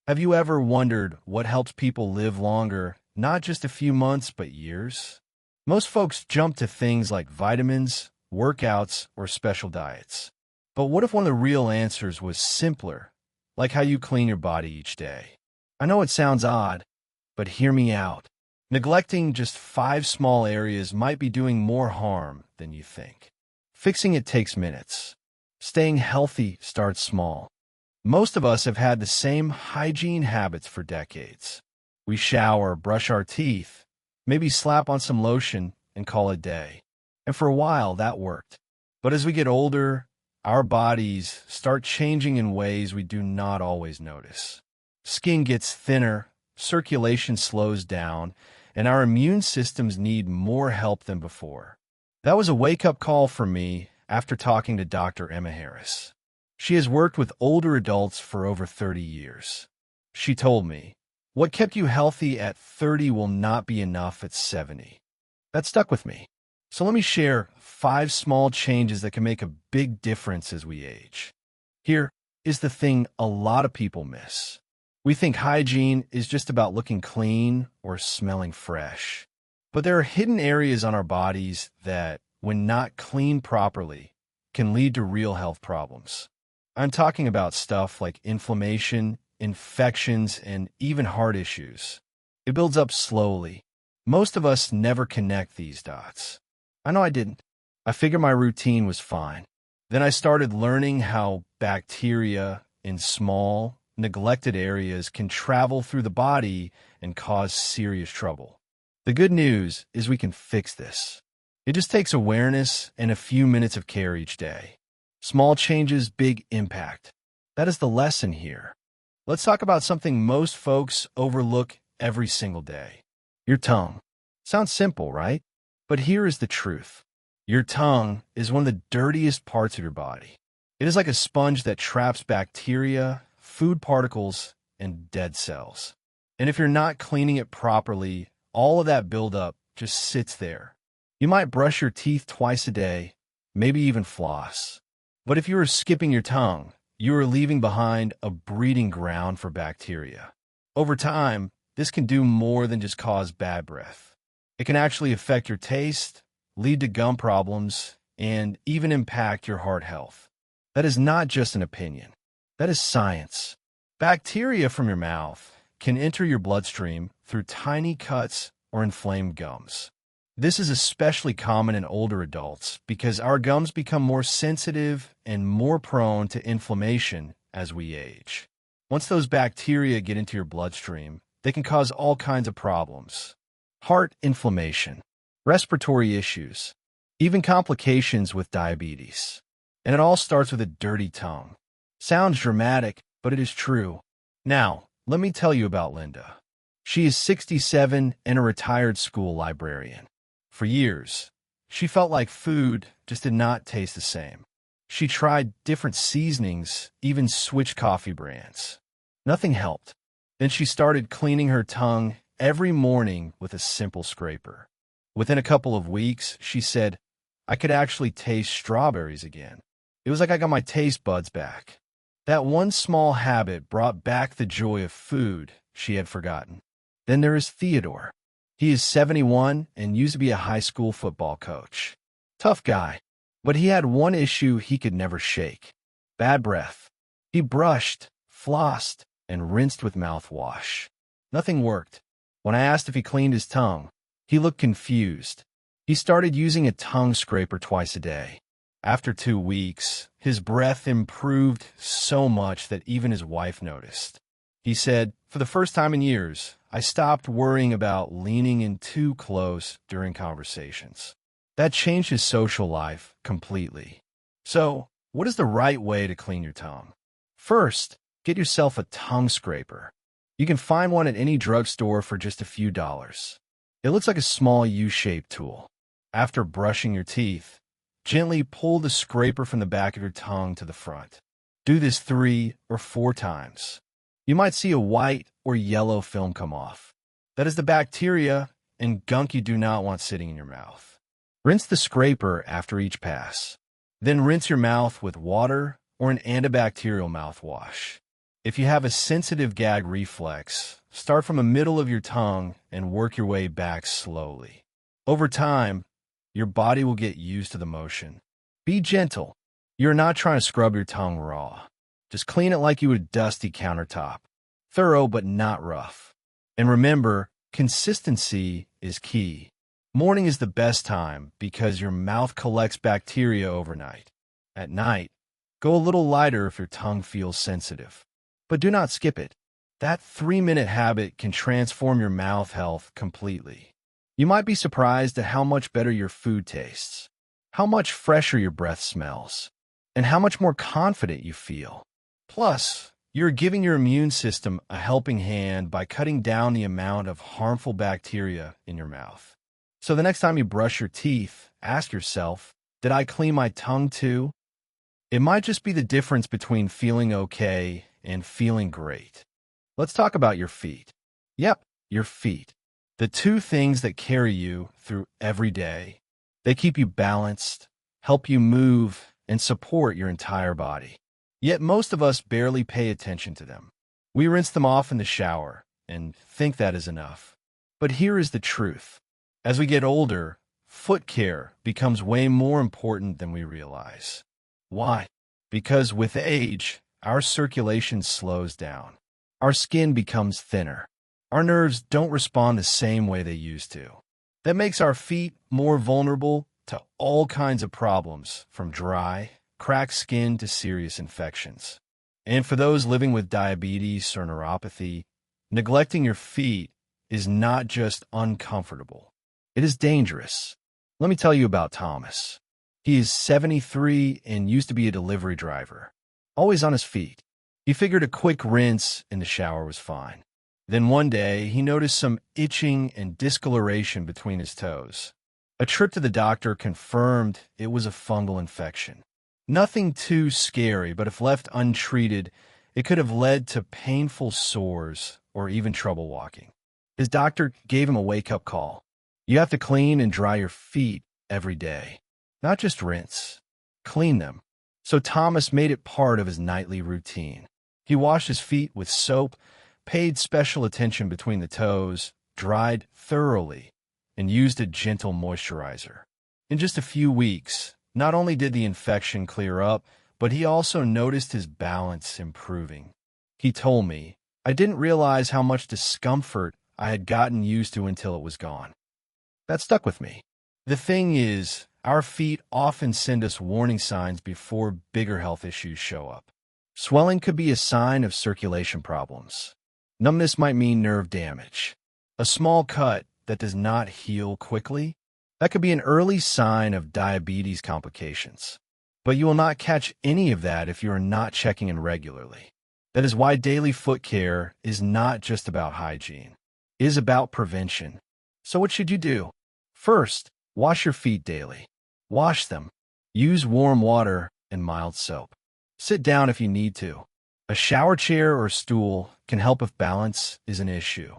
Have you ever wondered what helps people live longer, not just a few months, but years? Most folks jump to things like vitamins, workouts, or special diets. But what if one of the real answers was simpler, like how you clean your body each day? I know it sounds odd, but hear me out. Neglecting just 5 small areas might be doing more harm than you think. Fixing it takes minutes. Staying healthy starts small. Most of us have had the same hygiene habits for decades. We shower, brush our teeth, maybe slap on some lotion and call it a day. And for a while, that worked. But as we get older, our bodies start changing in ways we do not always notice. Skin gets thinner, circulation slows down, and our immune systems need more help than before. That was a wake-up call for me after talking to Dr. Emma Harris. She has worked with older adults for over 30 years. She told me, "What kept you healthy at 30 will not be enough at 70." That stuck with me. So let me share 5 small changes that can make a big difference as we age. Here is the thing a lot of people miss. We think hygiene is just about looking clean or smelling fresh. But there are hidden areas on our bodies that, when not cleaned properly, can lead to real health problems. I'm talking about stuff like inflammation, infections, and even heart issues. It builds up slowly. Most of us never connect these dots. I know I didn't. I figured my routine was fine. Then I started learning how bacteria in small, neglected areas can travel through the body and cause serious trouble. The good news is we can fix this. It just takes awareness and a few minutes of care each day. Small changes, big impact. That is the lesson here. Let's talk about something most folks overlook every single day. Your tongue. Sounds simple, right? But here is the truth. Your tongue is one of the dirtiest parts of your body. It is like a sponge that traps bacteria, food particles, and dead cells. And if you're not cleaning it properly, all of that buildup just sits there. You might brush your teeth twice a day, maybe even floss. But if you are skipping your tongue, you are leaving behind a breeding ground for bacteria. Over time, this can do more than just cause bad breath. It can actually affect your taste, lead to gum problems, and even impact your heart health. That is not just an opinion. That is science. Bacteria from your mouth can enter your bloodstream through tiny cuts or inflamed gums. This is especially common in older adults because our gums become more sensitive and more prone to inflammation as we age. Once those bacteria get into your bloodstream, they can cause all kinds of problems. Heart inflammation, respiratory issues, even complications with diabetes. And it all starts with a dirty tongue. Sounds dramatic, but it is true. Now, let me tell you about Linda. She is 67 and a retired school librarian. For years, she felt like food just did not taste the same. She tried different seasonings, even switched coffee brands. Nothing helped. Then she started cleaning her tongue every morning with a simple scraper. Within a couple of weeks, she said, "I could actually taste strawberries again. It was like I got my taste buds back." That one small habit brought back the joy of food she had forgotten. Then there is Theodore. He is 71 and used to be a high school football coach. Tough guy, but he had one issue he could never shake: bad breath. He brushed, flossed, and rinsed with mouthwash. Nothing worked. When I asked if he cleaned his tongue, he looked confused. He started using a tongue scraper twice a day. After 2 weeks, his breath improved so much that even his wife noticed. He said, "For the first time in years, I stopped worrying about leaning in too close during conversations." That changed his social life completely. So, what is the right way to clean your tongue? First, get yourself a tongue scraper. You can find one at any drugstore for just a few dollars. It looks like a small U-shaped tool. After brushing your teeth, gently pull the scraper from the back of your tongue to the front. Do this 3 or 4 times. You might see a white or yellow film come off. That is the bacteria and gunk you do not want sitting in your mouth. Rinse the scraper after each pass. Then rinse your mouth with water or an antibacterial mouthwash. If you have a sensitive gag reflex, start from the middle of your tongue and work your way back slowly. Over time, your body will get used to the motion. Be gentle. You're not trying to scrub your tongue raw. Just clean it like you would a dusty countertop. Thorough but not rough. And remember, consistency is key. Morning is the best time because your mouth collects bacteria overnight. At night, go a little lighter if your tongue feels sensitive. But do not skip it. That 3-minute habit can transform your mouth health completely. You might be surprised at how much better your food tastes, how much fresher your breath smells, and how much more confident you feel. Plus, you're giving your immune system a helping hand by cutting down the amount of harmful bacteria in your mouth. So the next time you brush your teeth, ask yourself, did I clean my tongue too? It might just be the difference between feeling okay and feeling great. Let's talk about your feet. Yep, your feet. The two things that carry you through every day. They keep you balanced, help you move, and support your entire body. Yet most of us barely pay attention to them. We rinse them off in the shower and think that is enough. But here is the truth. As we get older, foot care becomes way more important than we realize. Why? Because with age, our circulation slows down. Our skin becomes thinner. Our nerves don't respond the same way they used to. That makes our feet more vulnerable to all kinds of problems, from dry, cracked skin to serious infections. And for those living with diabetes or neuropathy, neglecting your feet is not just uncomfortable. It is dangerous. Let me tell you about Thomas. He is 73 and used to be a delivery driver, always on his feet. He figured a quick rinse in the shower was fine. Then one day, he noticed some itching and discoloration between his toes. A trip to the doctor confirmed it was a fungal infection. Nothing too scary, but if left untreated, it could have led to painful sores or even trouble walking. His doctor gave him a wake-up call. You have to clean and dry your feet every day. Not just rinse. Clean them. So Thomas made it part of his nightly routine. He washed his feet with soap, paid special attention between the toes, dried thoroughly, and used a gentle moisturizer. In just a few weeks, not only did the infection clear up, but he also noticed his balance improving. He told me, I didn't realize how much discomfort I had gotten used to until it was gone. That stuck with me. The thing is, our feet often send us warning signs before bigger health issues show up. Swelling could be a sign of circulation problems. Numbness might mean nerve damage. A small cut that does not heal quickly, that could be an early sign of diabetes complications. But you will not catch any of that if you are not checking in regularly. That is why daily foot care is not just about hygiene. It is about prevention. So what should you do? First, wash your feet daily. Wash them. Use warm water and mild soap. Sit down if you need to. A shower chair or stool can help if balance is an issue.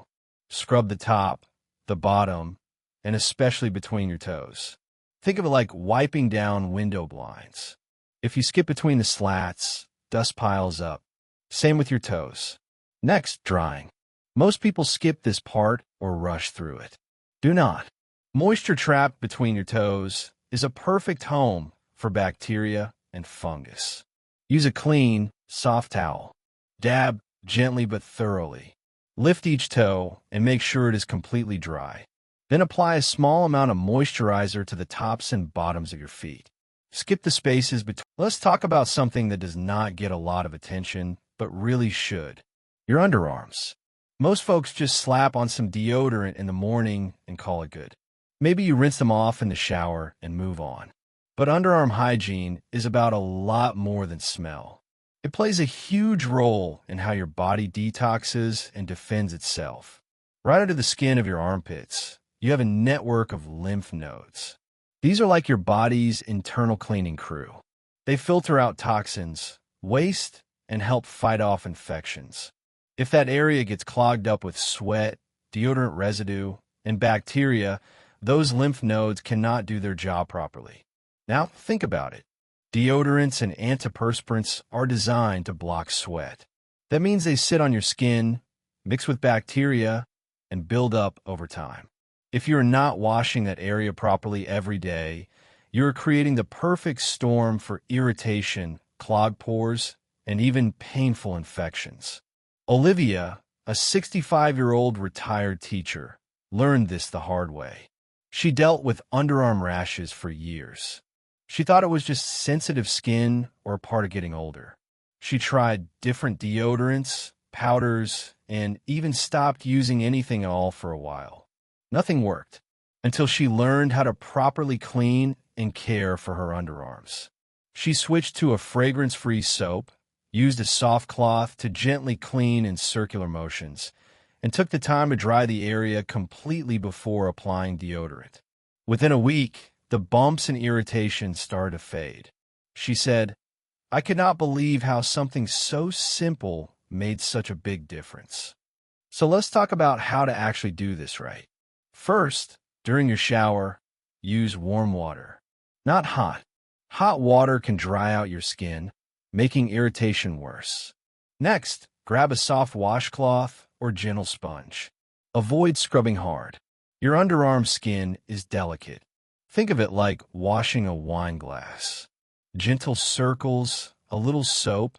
Scrub the top, the bottom, and especially between your toes. Think of it like wiping down window blinds. If you skip between the slats, dust piles up. Same with your toes. Next, drying. Most people skip this part or rush through it. Do not. Moisture trapped between your toes is a perfect home for bacteria and fungus. Use a clean, soft towel. Dab gently but thoroughly. Lift each toe and make sure it is completely dry. Then apply a small amount of moisturizer to the tops and bottoms of your feet. Skip the spaces between. Let's talk about something that does not get a lot of attention, but really should. Your underarms. Most folks just slap on some deodorant in the morning and call it good. Maybe you rinse them off in the shower and move on. But underarm hygiene is about a lot more than smell. It plays a huge role in how your body detoxes and defends itself. Right under the skin of your armpits, you have a network of lymph nodes. These are like your body's internal cleaning crew. They filter out toxins, waste, and help fight off infections. If that area gets clogged up with sweat, deodorant residue, and bacteria, those lymph nodes cannot do their job properly. Now, think about it. Deodorants and antiperspirants are designed to block sweat. That means they sit on your skin, mix with bacteria, and build up over time. If you're not washing that area properly every day, you're creating the perfect storm for irritation, clogged pores, and even painful infections. Olivia, a 65-year-old retired teacher, learned this the hard way. She dealt with underarm rashes for years. She thought it was just sensitive skin or part of getting older. She tried different deodorants, powders, and even stopped using anything at all for a while. Nothing worked until she learned how to properly clean and care for her underarms. She switched to a fragrance-free soap, used a soft cloth to gently clean in circular motions, and took the time to dry the area completely before applying deodorant. Within a week, the bumps and irritation started to fade. She said, "I could not believe how something so simple made such a big difference." So let's talk about how to actually do this right. First, during your shower, use warm water. Not hot. Hot water can dry out your skin, making irritation worse. Next, grab a soft washcloth or gentle sponge. Avoid scrubbing hard. Your underarm skin is delicate. Think of it like washing a wine glass. Gentle circles, a little soap,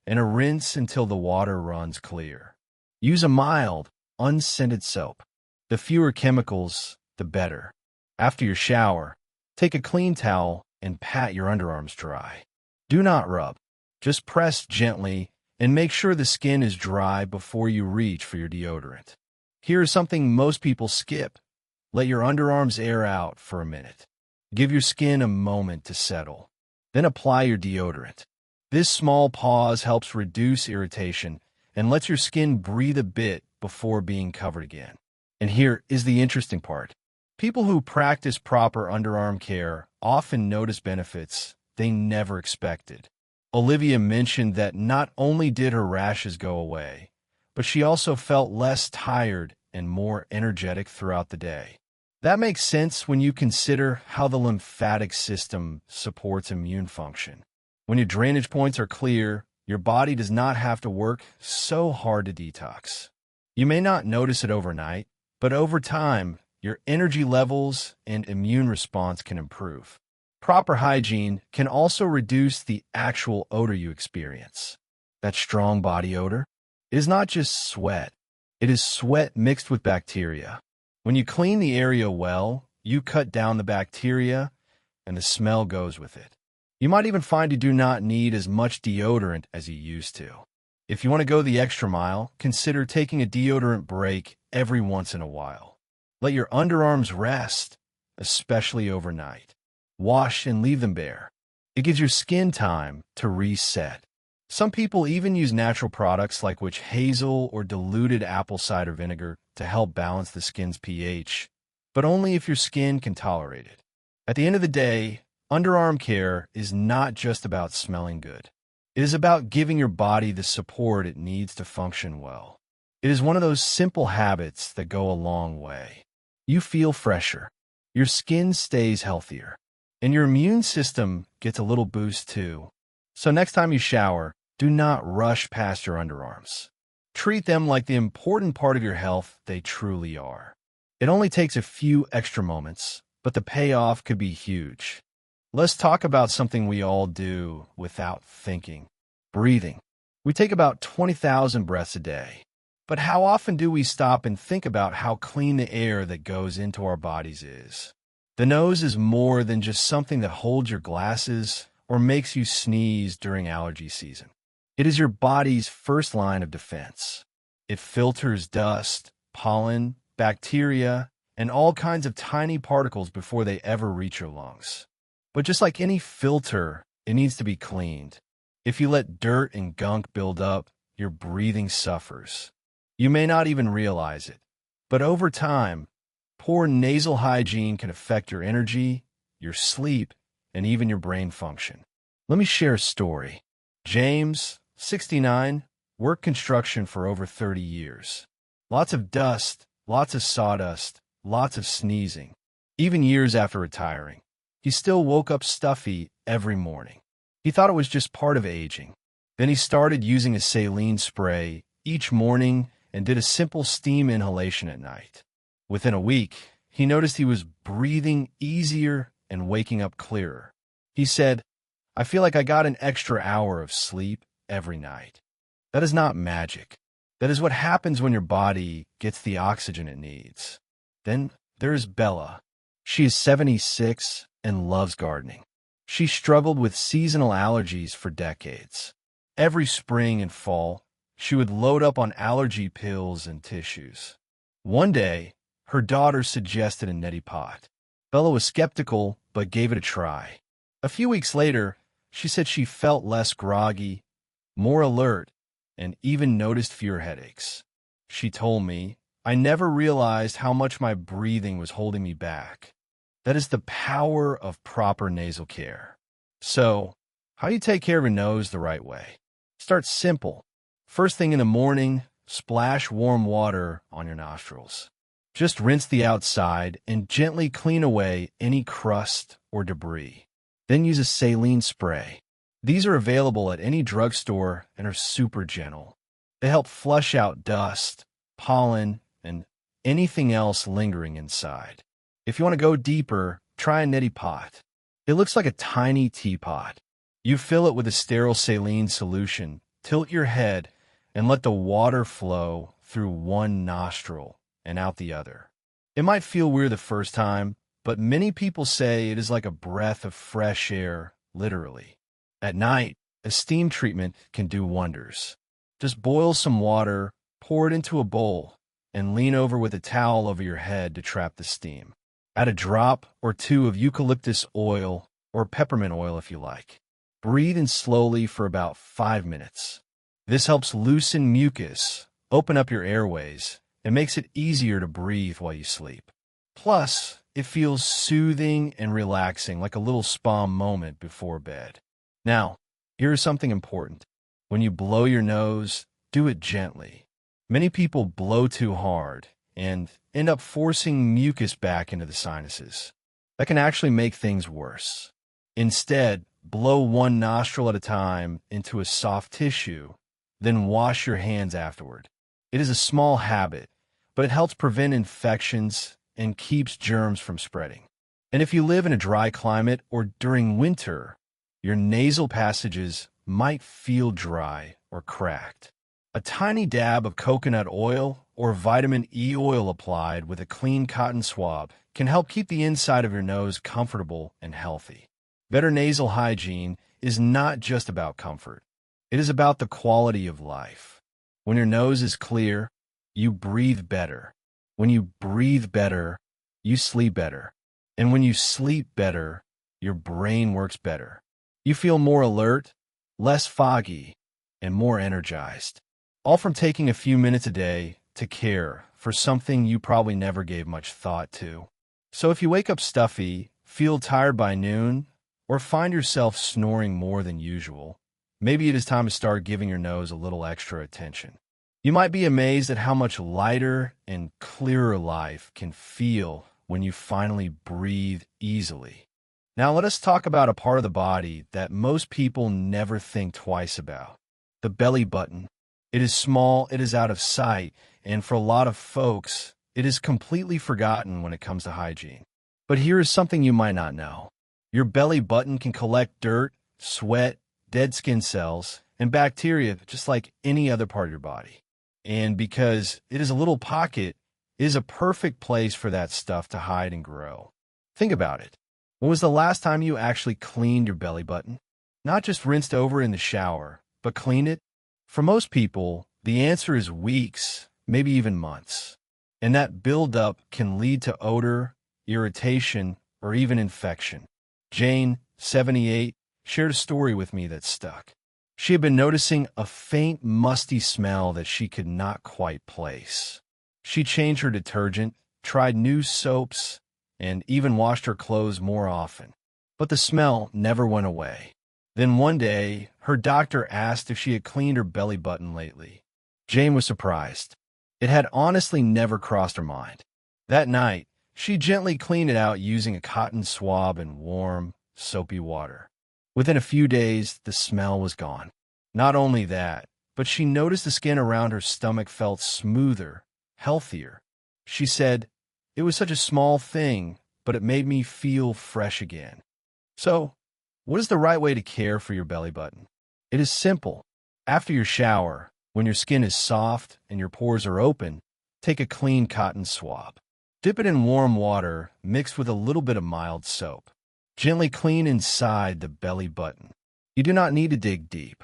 and a rinse until the water runs clear. Use a mild, unscented soap. The fewer chemicals, the better. After your shower, take a clean towel and pat your underarms dry. Do not rub. Just press gently and make sure the skin is dry before you reach for your deodorant. Here's something most people skip. Let your underarms air out for a minute. Give your skin a moment to settle. Then apply your deodorant. This small pause helps reduce irritation and lets your skin breathe a bit before being covered again. And here is the interesting part. People who practice proper underarm care often notice benefits they never expected. Olivia mentioned that not only did her rashes go away, but she also felt less tired and more energetic throughout the day. That makes sense when you consider how the lymphatic system supports immune function. When your drainage points are clear, your body does not have to work so hard to detox. You may not notice it overnight, but over time, your energy levels and immune response can improve. Proper hygiene can also reduce the actual odor you experience. That strong body odor is not just sweat. It is sweat mixed with bacteria. When you clean the area well, you cut down the bacteria, and the smell goes with it. You might even find you do not need as much deodorant as you used to. If you want to go the extra mile, consider taking a deodorant break every once in a while. Let your underarms rest, especially overnight. Wash and leave them bare. It gives your skin time to reset. Some people even use natural products like witch hazel or diluted apple cider vinegar to help balance the skin's pH, but only if your skin can tolerate it. At the end of the day, underarm care is not just about smelling good. It is about giving your body the support it needs to function well. It is one of those simple habits that go a long way. You feel fresher, your skin stays healthier, and your immune system gets a little boost too. So next time you shower, do not rush past your underarms. Treat them like the important part of your health they truly are. It only takes a few extra moments, but the payoff could be huge. Let's talk about something we all do without thinking. Breathing. We take about 20,000 breaths a day. But how often do we stop and think about how clean the air that goes into our bodies is? The nose is more than just something that holds your glasses or makes you sneeze during allergy season. It is your body's first line of defense. It filters dust, pollen, bacteria, and all kinds of tiny particles before they ever reach your lungs. But just like any filter, it needs to be cleaned. If you let dirt and gunk build up, your breathing suffers. You may not even realize it, but over time, poor nasal hygiene can affect your energy, your sleep, and even your brain function. Let me share a story. James, 69, worked construction for over 30 years. Lots of dust, lots of sawdust, lots of sneezing. Even years after retiring, he still woke up stuffy every morning. He thought it was just part of aging. Then he started using a saline spray each morning and did a simple steam inhalation at night. Within a week, he noticed he was breathing easier and waking up clearer. He said, "I feel like I got an extra hour of sleep every night." That is not magic. That is what happens when your body gets the oxygen it needs. Then there is Bella. She is 76 and loves gardening. She struggled with seasonal allergies for decades. Every spring and fall, she would load up on allergy pills and tissues. One day, her daughter suggested a neti pot. Bella was skeptical, but gave it a try. A few weeks later, she said she felt less groggy, more alert, and even noticed fewer headaches. She told me, "I never realized how much my breathing was holding me back." That is the power of proper nasal care. So, how do you take care of your nose the right way? Start simple. First thing in the morning, splash warm water on your nostrils. Just rinse the outside and gently clean away any crust or debris. Then use a saline spray. These are available at any drugstore and are super gentle. They help flush out dust, pollen, and anything else lingering inside. If you want to go deeper, try a neti pot. It looks like a tiny teapot. You fill it with a sterile saline solution, tilt your head, and let the water flow through one nostril and out the other. It might feel weird the first time, but many people say it is like a breath of fresh air, literally. At night, a steam treatment can do wonders. Just boil some water, pour it into a bowl, and lean over with a towel over your head to trap the steam. Add a drop or two of eucalyptus oil or peppermint oil if you like. Breathe in slowly for about 5 minutes. This helps loosen mucus, open up your airways, and makes it easier to breathe while you sleep. Plus, it feels soothing and relaxing, like a little spa moment before bed. Now, here's something important. When you blow your nose, do it gently. Many people blow too hard and end up forcing mucus back into the sinuses. That can actually make things worse. Instead, blow one nostril at a time into a soft tissue, then wash your hands afterward. It is a small habit, but it helps prevent infections and keeps germs from spreading. And if you live in a dry climate or during winter, your nasal passages might feel dry or cracked. A tiny dab of coconut oil or vitamin E oil applied with a clean cotton swab can help keep the inside of your nose comfortable and healthy. Better nasal hygiene is not just about comfort. It is about the quality of life. When your nose is clear, you breathe better. When you breathe better, you sleep better. And when you sleep better, your brain works better. You feel more alert, less foggy, and more energized. All from taking a few minutes a day to care for something you probably never gave much thought to. So if you wake up stuffy, feel tired by noon, or find yourself snoring more than usual, maybe it is time to start giving your nose a little extra attention. You might be amazed at how much lighter and clearer life can feel when you finally breathe easily. Now let us talk about a part of the body that most people never think twice about: the belly button. It is small, it is out of sight, and for a lot of folks, it is completely forgotten when it comes to hygiene. But here is something you might not know. Your belly button can collect dirt, sweat, dead skin cells, and bacteria just like any other part of your body. And because it is a little pocket, it is a perfect place for that stuff to hide and grow. Think about it. When was the last time you actually cleaned your belly button? Not just rinsed over in the shower, but cleaned it? For most people, the answer is weeks, maybe even months. And that buildup can lead to odor, irritation, or even infection. Jane, 78, shared a story with me that stuck. She had been noticing a faint, musty smell that she could not quite place. She changed her detergent, tried new soaps, and even washed her clothes more often. But the smell never went away. Then one day, her doctor asked if she had cleaned her belly button lately. Jane was surprised. It had honestly never crossed her mind. That night, she gently cleaned it out using a cotton swab and warm, soapy water. Within a few days, the smell was gone. Not only that, but she noticed the skin around her stomach felt smoother, healthier. She said, "It was such a small thing, but it made me feel fresh again." So, what is the right way to care for your belly button? It is simple. After your shower, when your skin is soft and your pores are open, take a clean cotton swab. Dip it in warm water mixed with a little bit of mild soap. Gently clean inside the belly button. You do not need to dig deep.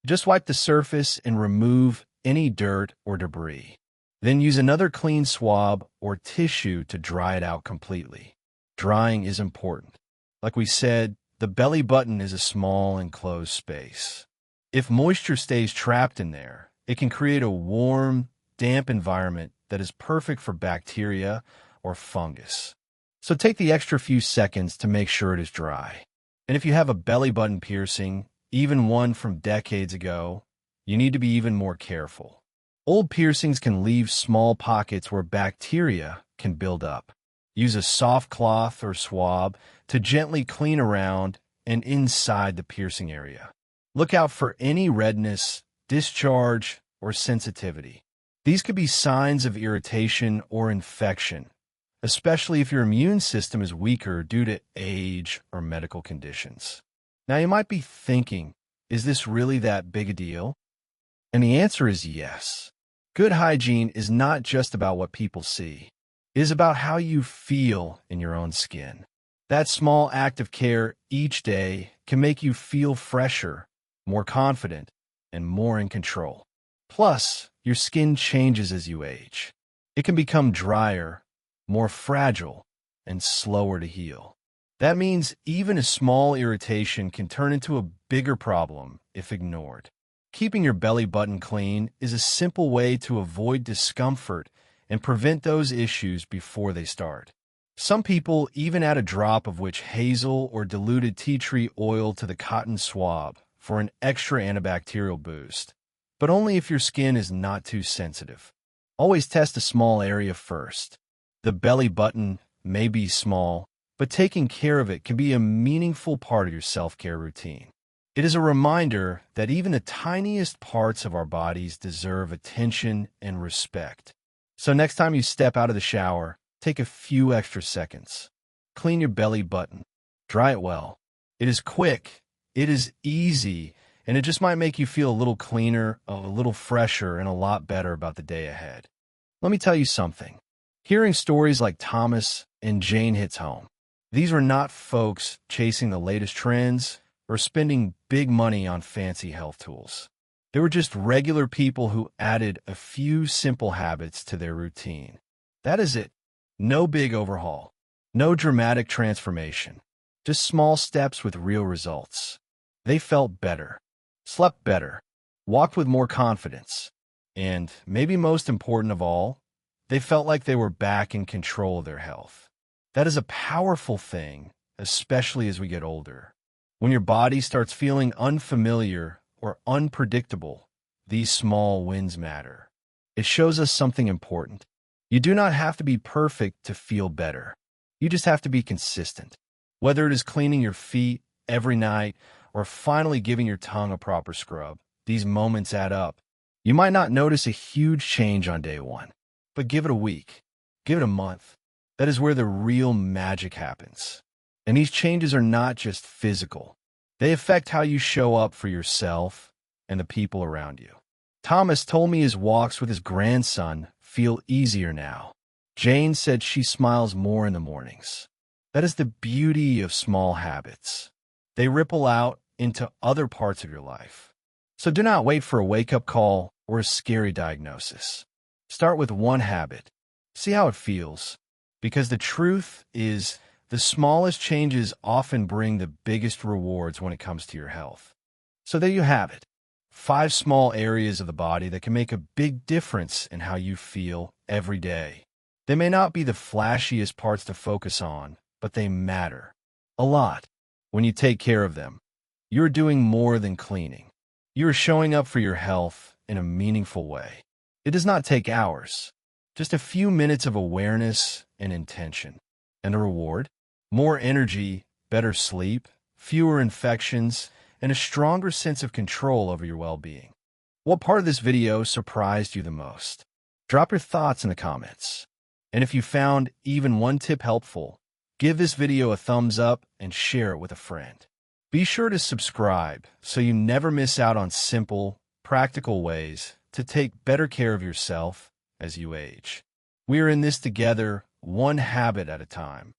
Just wipe the surface and remove any dirt or debris. Then use another clean swab or tissue to dry it out completely. Drying is important. Like we said, the belly button is a small enclosed space. If moisture stays trapped in there, it can create a warm, damp environment that is perfect for bacteria or fungus. So take the extra few seconds to make sure it is dry. And if you have a belly button piercing, even one from decades ago, you need to be even more careful. Old piercings can leave small pockets where bacteria can build up. Use a soft cloth or swab to gently clean around and inside the piercing area. Look out for any redness, discharge, or sensitivity. These could be signs of irritation or infection, especially if your immune system is weaker due to age or medical conditions. Now you might be thinking, is this really that big a deal? And the answer is yes. Good hygiene is not just about what people see. It is about how you feel in your own skin. That small act of care each day can make you feel fresher, more confident, and more in control. Plus, your skin changes as you age. It can become drier, more fragile, and slower to heal. That means even a small irritation can turn into a bigger problem if ignored. Keeping your belly button clean is a simple way to avoid discomfort and prevent those issues before they start. Some people even add a drop of witch hazel or diluted tea tree oil to the cotton swab for an extra antibacterial boost, but only if your skin is not too sensitive. Always test a small area first. The belly button may be small, but taking care of it can be a meaningful part of your self-care routine. It is a reminder that even the tiniest parts of our bodies deserve attention and respect. So next time you step out of the shower, take a few extra seconds. Clean your belly button. Dry it well. It is quick, it is easy, and it just might make you feel a little cleaner, a little fresher, and a lot better about the day ahead. Let me tell you something. Hearing stories like Thomas and Jane hits home. These were not folks chasing the latest trends or spending big money on fancy health tools. They were just regular people who added a few simple habits to their routine. That is it. No big overhaul. No dramatic transformation. Just small steps with real results. They felt better, slept better, walked with more confidence, and, maybe most important of all, they felt like they were back in control of their health. That is a powerful thing, especially as we get older. When your body starts feeling unfamiliar or unpredictable, these small wins matter. It shows us something important. You do not have to be perfect to feel better. You just have to be consistent. Whether it is cleaning your feet every night or finally giving your tongue a proper scrub, these moments add up. You might not notice a huge change on day one, but give it a week, give it a month. That is where the real magic happens. And these changes are not just physical. They affect how you show up for yourself and the people around you. Thomas told me his walks with his grandson feel easier now. Jane said she smiles more in the mornings. That is the beauty of small habits. They ripple out into other parts of your life. So do not wait for a wake-up call or a scary diagnosis. Start with one habit. See how it feels. Because the truth is, the smallest changes often bring the biggest rewards when it comes to your health. So there you have it. 5 small areas of the body that can make a big difference in how you feel every day. They may not be the flashiest parts to focus on, but they matter a lot. When you take care of them, you're doing more than cleaning. You're showing up for your health in a meaningful way. It does not take hours, just a few minutes of awareness and intention. And the reward? More energy, better sleep, fewer infections, and a stronger sense of control over your well-being. What part of this video surprised you the most? Drop your thoughts in the comments. And if you found even one tip helpful, give this video a thumbs up and share it with a friend. Be sure to subscribe so you never miss out on simple, practical ways to take better care of yourself as you age. We are in this together, one habit at a time.